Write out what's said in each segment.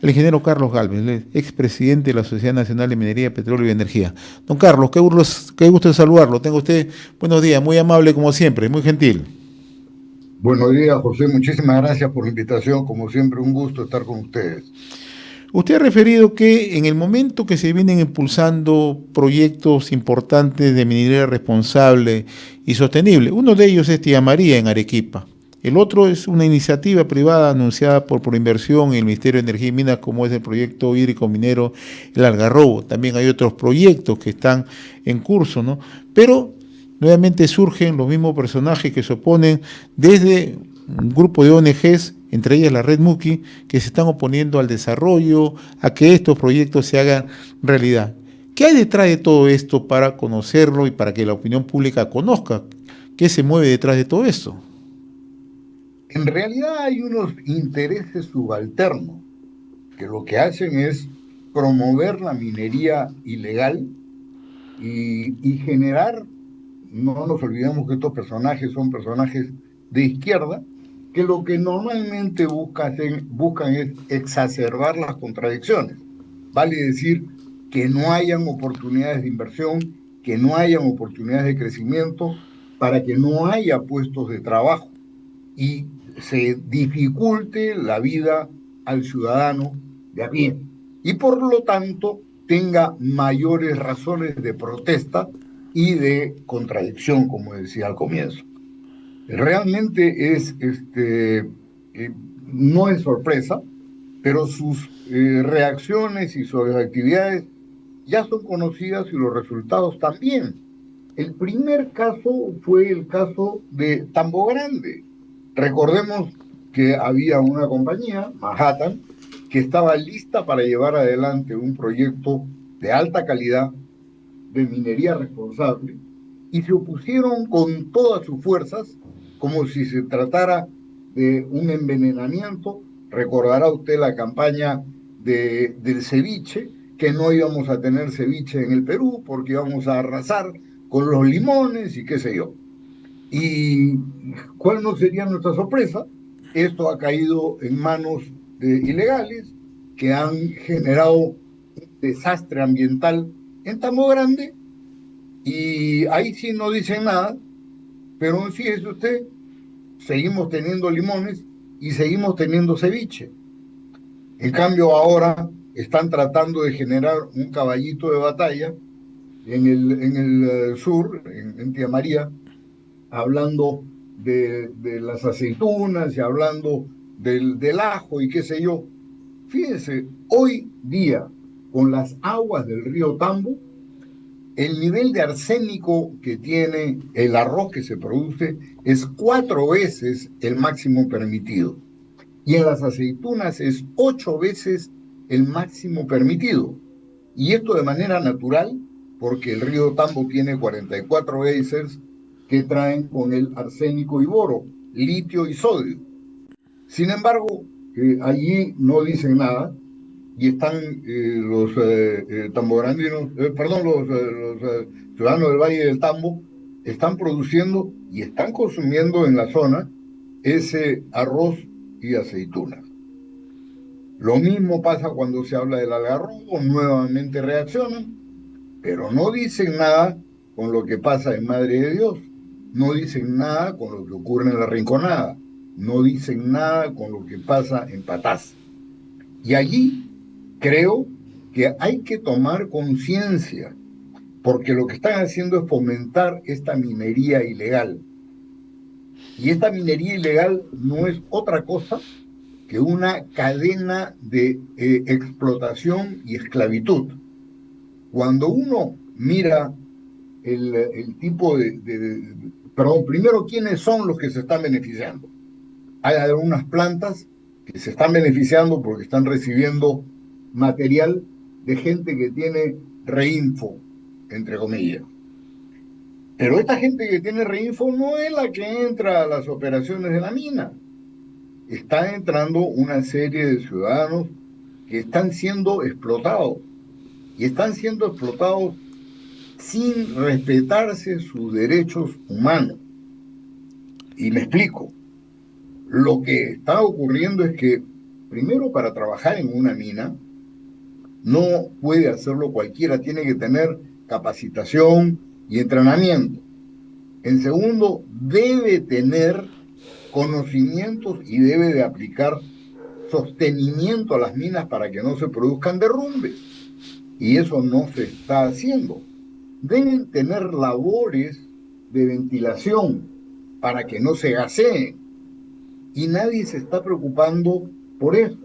el ingeniero Carlos Gálvez, el expresidente de la Sociedad Nacional de Minería, Petróleo y Energía. Don Carlos, qué gusto de saludarlo. Tenga usted buenos días, muy amable como siempre, muy gentil. Buenos días, José. Muchísimas gracias por la invitación. Como siempre, un gusto estar con ustedes. Usted ha referido que en el momento que se vienen impulsando proyectos importantes de minería responsable y sostenible, uno de ellos es Tía María en Arequipa. El otro es una iniciativa privada anunciada por Proinversión y el Ministerio de Energía y Minas, como es el proyecto hídrico minero El Algarrobo. También hay otros proyectos que están en curso, ¿no? Pero nuevamente surgen los mismos personajes que se oponen desde un grupo de ONGs, entre ellas la Red Muki, que se están oponiendo al desarrollo, a que estos proyectos se hagan realidad. ¿Qué hay detrás de todo esto para conocerlo y para que la opinión pública conozca qué se mueve detrás de todo esto? En realidad hay unos intereses subalternos que lo que hacen es promover la minería ilegal y generar, no nos olvidemos que estos personajes son personajes de izquierda, que lo que normalmente buscan es exacerbar las contradicciones. Vale decir que no hayan oportunidades de inversión, que no hayan oportunidades de crecimiento, para que no haya puestos de trabajo y se dificulte la vida al ciudadano de a pie. Y por lo tanto tenga mayores razones de protesta y de contradicción, como decía al comienzo. Realmente no es sorpresa, pero sus reacciones y sus actividades ya son conocidas y los resultados también. El primer caso fue el caso de Tambo Grande. Recordemos que había una compañía, Manhattan, que estaba lista para llevar adelante un proyecto de alta calidad de minería responsable y se opusieron con todas sus fuerzas como si se tratara de un envenenamiento. Recordará usted la campaña del ceviche, que no íbamos a tener ceviche en el Perú porque íbamos a arrasar con los limones y qué sé yo. ¿Y cuál no sería nuestra sorpresa? Esto ha caído en manos de ilegales que han generado un desastre ambiental en Tambo Grande y ahí sí no dicen nada, pero fíjese usted, seguimos teniendo limones y seguimos teniendo ceviche. En cambio, ahora están tratando de generar un caballito de batalla en el sur, en Tía María, hablando de las aceitunas y hablando del ajo y qué sé yo. Fíjense, hoy día, con las aguas del río Tambo, el nivel de arsénico que tiene el arroz que se produce es 4 veces el máximo permitido. Y en las aceitunas es 8 veces el máximo permitido. Y esto de manera natural, porque el río Tambo tiene 44 geysers que traen con el arsénico y boro, litio y sodio. Sin embargo, allí no dicen nada y están los tamborandinos, perdón, los ciudadanos del Valle del Tambo, están produciendo y están consumiendo en la zona ese arroz y aceitunas. Lo mismo pasa cuando se habla del algarrobo, nuevamente reaccionan, pero no dicen nada con lo que pasa en Madre de Dios, no dicen nada con lo que ocurre en la Rinconada, no dicen nada con lo que pasa en Patás. Y allí creo que hay que tomar conciencia, porque lo que están haciendo es fomentar esta minería ilegal. Y esta minería ilegal no es otra cosa que una cadena de explotación y esclavitud. Cuando uno mira el tipo perdón, primero, ¿quiénes son los que se están beneficiando? Hay algunas plantas que se están beneficiando porque están recibiendo material de gente que tiene reinfo, entre comillas. Pero esta gente que tiene reinfo no es la que entra a las operaciones de la mina. Está entrando una serie de ciudadanos que están siendo explotados y están siendo explotados sin respetarse sus derechos humanos. Y me explico. Lo que está ocurriendo es que primero, para trabajar en una mina, no puede hacerlo cualquiera, tiene que tener capacitación y entrenamiento. En segundo, debe tener conocimientos y debe de aplicar sostenimiento a las minas para que no se produzcan derrumbes. Y eso no se está haciendo. Deben tener labores de ventilación para que no se gaseen. Y nadie se está preocupando por eso.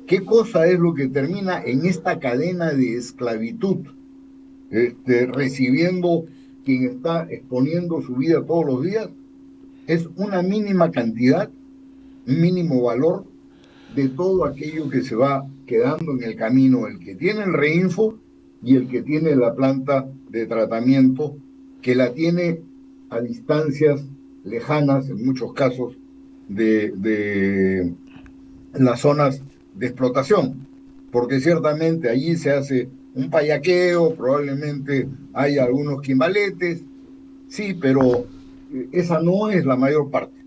¿Qué cosa es lo que termina en esta cadena de esclavitud? Recibiendo quien está exponiendo su vida todos los días, es una mínima cantidad, un mínimo valor de todo aquello que se va quedando en el camino, el que tiene el reinfo y el que tiene la planta de tratamiento, que la tiene a distancias lejanas, en muchos casos, de las zonas de explotación, porque ciertamente allí se hace un payaqueo, probablemente hay algunos quimbaletes, sí, pero esa no es la mayor parte.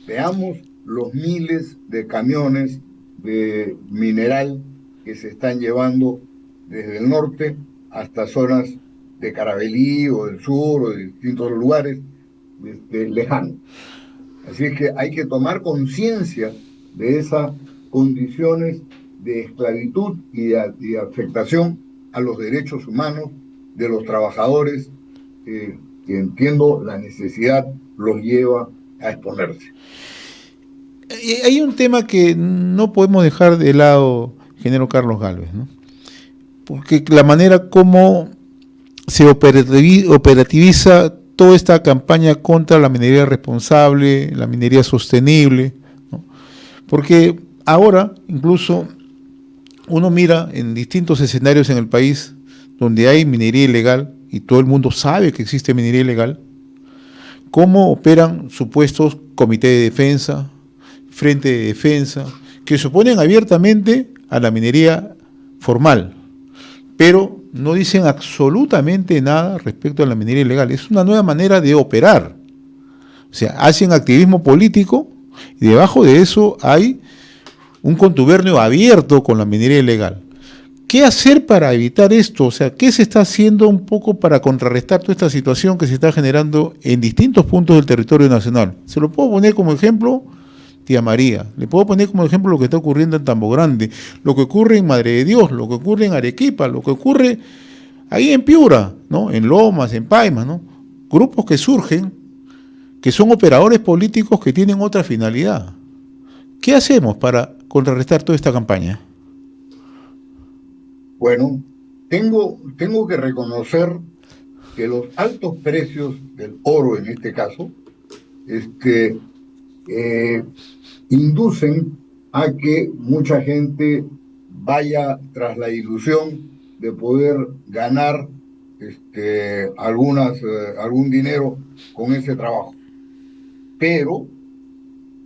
Veamos los miles de camiones de mineral que se están llevando desde el norte hasta zonas de Carabelí o del sur o de distintos lugares lejanos. Así es que hay que tomar conciencia de esas condiciones de esclavitud y de afectación a los derechos humanos de los trabajadores, que entiendo la necesidad los lleva a exponerse. Hay un tema que no podemos dejar de lado, ingeniero Carlos Gálvez, ¿no? Porque la manera como se operativiza toda esta campaña contra la minería responsable, la minería sostenible, ¿no? Porque ahora incluso uno mira en distintos escenarios en el país donde hay minería ilegal y todo el mundo sabe que existe minería ilegal, cómo operan supuestos comités de defensa, frente de defensa, que se oponen abiertamente a la minería formal, pero no dicen absolutamente nada respecto a la minería ilegal. Es una nueva manera de operar. O sea, hacen activismo político y debajo de eso hay un contubernio abierto con la minería ilegal. ¿Qué hacer para evitar esto? O sea, ¿qué se está haciendo un poco para contrarrestar toda esta situación que se está generando en distintos puntos del territorio nacional? Se lo puedo poner como ejemplo, Tía María. Le puedo poner como ejemplo lo que está ocurriendo en Tambo Grande, lo que ocurre en Madre de Dios, lo que ocurre en Arequipa, lo que ocurre ahí en Piura, ¿no? En Lomas, en Paimas, ¿no? Grupos que surgen, que son operadores políticos que tienen otra finalidad. ¿Qué hacemos para contrarrestar toda esta campaña? Bueno, tengo que reconocer que los altos precios del oro, en este caso, este, eh, inducen a que mucha gente vaya tras la ilusión de poder ganar algún dinero con ese trabajo. Pero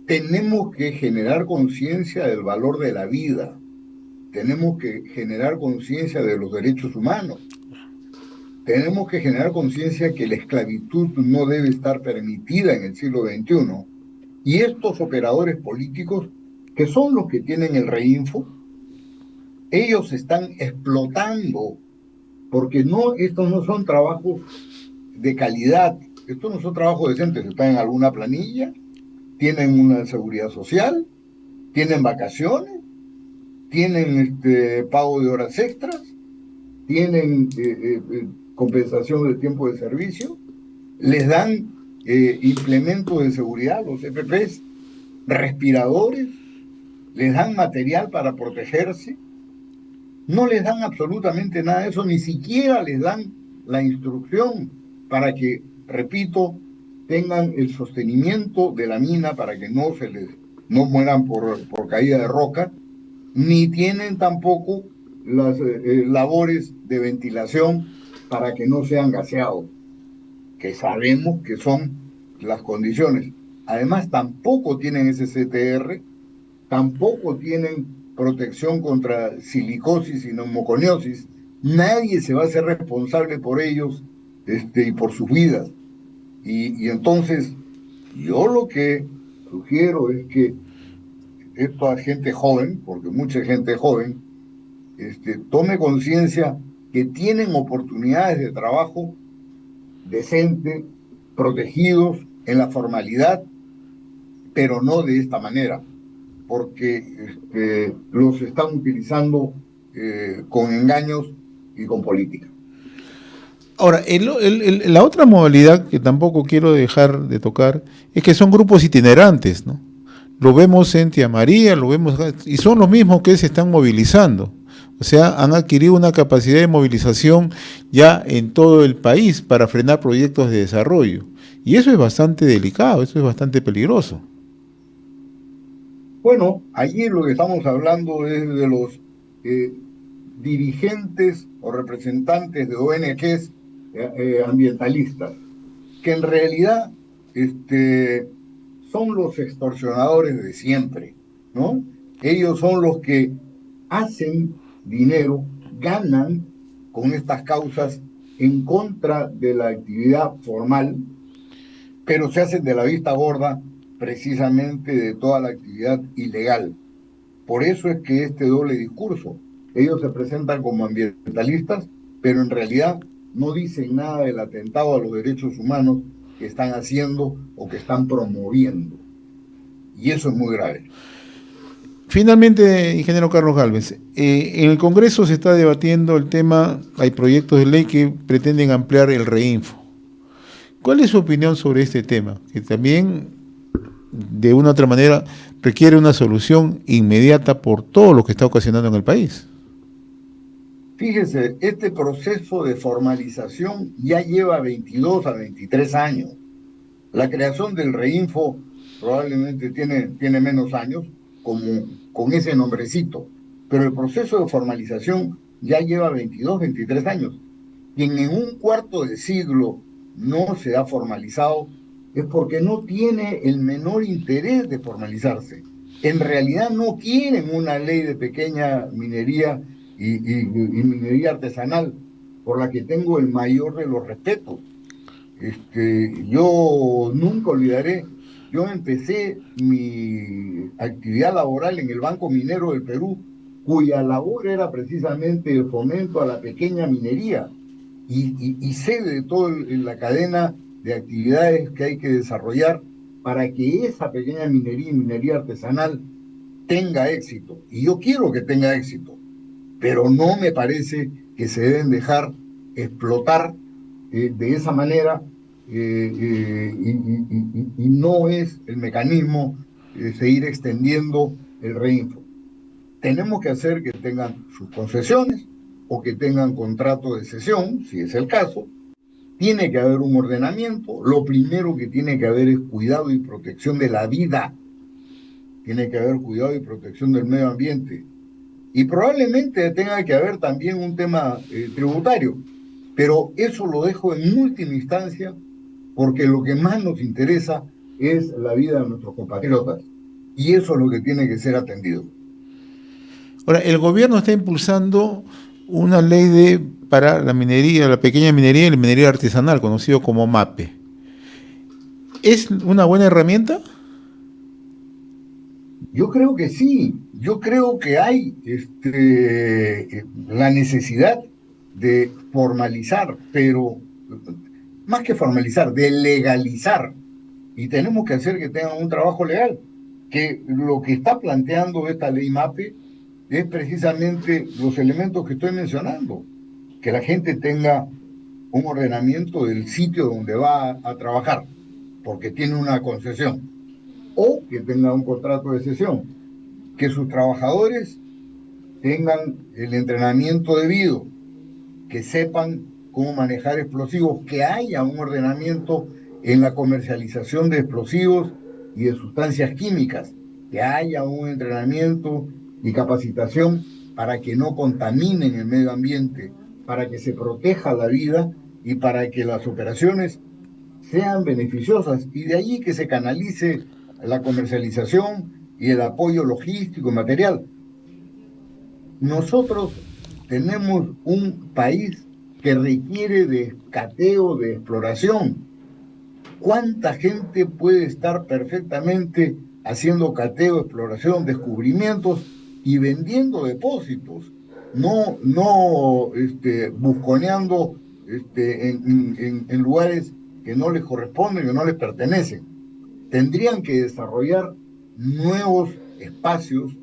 tenemos que generar conciencia del valor de la vida, tenemos que generar conciencia de los derechos humanos, tenemos que generar conciencia que la esclavitud no debe estar permitida en el siglo XXI. Y estos operadores políticos, que son los que tienen el reinfo, ellos están explotando, porque estos no son trabajos de calidad, estos no son trabajos decentes, están en alguna planilla, tienen una seguridad social, tienen vacaciones, tienen pago de horas extras, tienen compensación de tiempo de servicio, les dan implementos de seguridad, los EPPs, respiradores, les dan material para protegerse, no les dan absolutamente nada de eso, ni siquiera les dan la instrucción para que, repito, tengan el sostenimiento de la mina para que no mueran por caída de roca, ni tienen tampoco las labores de ventilación para que no sean gaseados, que sabemos que son las condiciones. Además, tampoco tienen ese CTR, tampoco tienen protección contra silicosis y neumoconiosis. Nadie se va a hacer responsable por ellos y por sus vidas. Y entonces, yo lo que sugiero es que esta gente joven, porque mucha gente joven, tome conciencia que tienen oportunidades de trabajo decente, protegidos en la formalidad, pero no de esta manera, porque los están utilizando con engaños y con política. Ahora, la otra modalidad que tampoco quiero dejar de tocar es que son grupos itinerantes, ¿no? Lo vemos en Tía María, lo vemos, y son los mismos que se están movilizando. O sea, han adquirido una capacidad de movilización ya en todo el país para frenar proyectos de desarrollo. Y eso es bastante delicado, eso es bastante peligroso. Bueno, allí lo que estamos hablando es de los eh, dirigentes o representantes de ONGs ambientalistas, que en realidad son los extorsionadores de siempre, ¿no? Ellos son los que hacen dinero, ganan con estas causas en contra de la actividad formal, pero se hacen de la vista gorda precisamente de toda la actividad ilegal. Por eso es que este doble discurso, ellos se presentan como ambientalistas, pero en realidad no dicen nada del atentado a los derechos humanos que están haciendo o que están promoviendo. Y eso es muy grave. Finalmente, ingeniero Carlos Gálvez, en el Congreso se está debatiendo el tema, hay proyectos de ley que pretenden ampliar el REINFO. ¿Cuál es su opinión sobre este tema? Que también, de una u otra manera, requiere una solución inmediata por todo lo que está ocasionando en el país. Fíjese, este proceso de formalización ya lleva 22 a 23 años. La creación del REINFO probablemente tiene menos años, con ese nombrecito, pero el proceso de formalización ya lleva 22, 23 años. Quien en un cuarto de siglo no se ha formalizado es porque no tiene el menor interés de formalizarse. En realidad no quieren una ley de pequeña minería y minería artesanal, por la que tengo el mayor de los respetos. Yo nunca olvidaré, yo empecé mi actividad laboral en el Banco Minero del Perú, cuya labor era precisamente el fomento a la pequeña minería, y sé de toda la cadena de actividades que hay que desarrollar para que esa pequeña minería y minería artesanal tenga éxito. Y yo quiero que tenga éxito, pero no me parece que se deben dejar explotar de esa manera, y no es el mecanismo seguir extendiendo el REINFO. Tenemos que hacer que tengan sus concesiones o que tengan contrato de cesión, si es el caso. Tiene que haber un ordenamiento. Lo primero que tiene que haber es cuidado y protección de la vida. Tiene que haber cuidado y protección del medio ambiente. Y probablemente tenga que haber también un tema tributario, pero eso lo dejo en última instancia porque lo que más nos interesa es la vida de nuestros compatriotas y eso es lo que tiene que ser atendido. Ahora, el gobierno está impulsando una ley para la minería, la pequeña minería y la minería artesanal, conocido como MAPE. ¿Es una buena herramienta? Yo creo que sí, yo creo que hay la necesidad de formalizar, pero más que formalizar, de legalizar. Y tenemos que hacer que tengan un trabajo legal, que lo que está planteando esta ley MAPE es precisamente los elementos que estoy mencionando, que la gente tenga un ordenamiento del sitio donde va a trabajar, porque tiene una concesión, o que tenga un contrato de cesión, que sus trabajadores tengan el entrenamiento debido, que sepan cómo manejar explosivos, que haya un ordenamiento en la comercialización de explosivos y de sustancias químicas, que haya un entrenamiento y capacitación para que no contaminen el medio ambiente, para que se proteja la vida y para que las operaciones sean beneficiosas y de allí que se canalice la comercialización y el apoyo logístico y material. Nosotros tenemos un país que requiere de escateo, de exploración. ¿Cuánta gente puede estar perfectamente haciendo cateo, exploración, descubrimientos y vendiendo depósitos, no busconeando en lugares que no les corresponden, que no les pertenecen. Tendrían que desarrollar nuevos espacios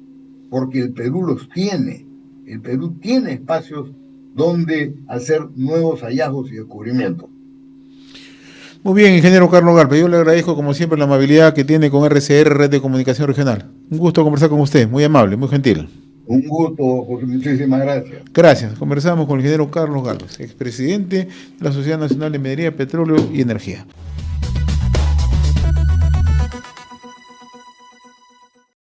porque el Perú los tiene. El Perú tiene espacios donde hacer nuevos hallazgos y descubrimientos. Muy bien, ingeniero Carlos Galpe, yo le agradezco como siempre la amabilidad que tiene con RCR, Red de Comunicación Regional. Un gusto conversar con usted, muy amable, muy gentil. Un gusto, José, muchísimas gracias. Gracias. Conversamos con el ingeniero Carlos Galvez, expresidente de la Sociedad Nacional de Minería, Petróleo y Energía.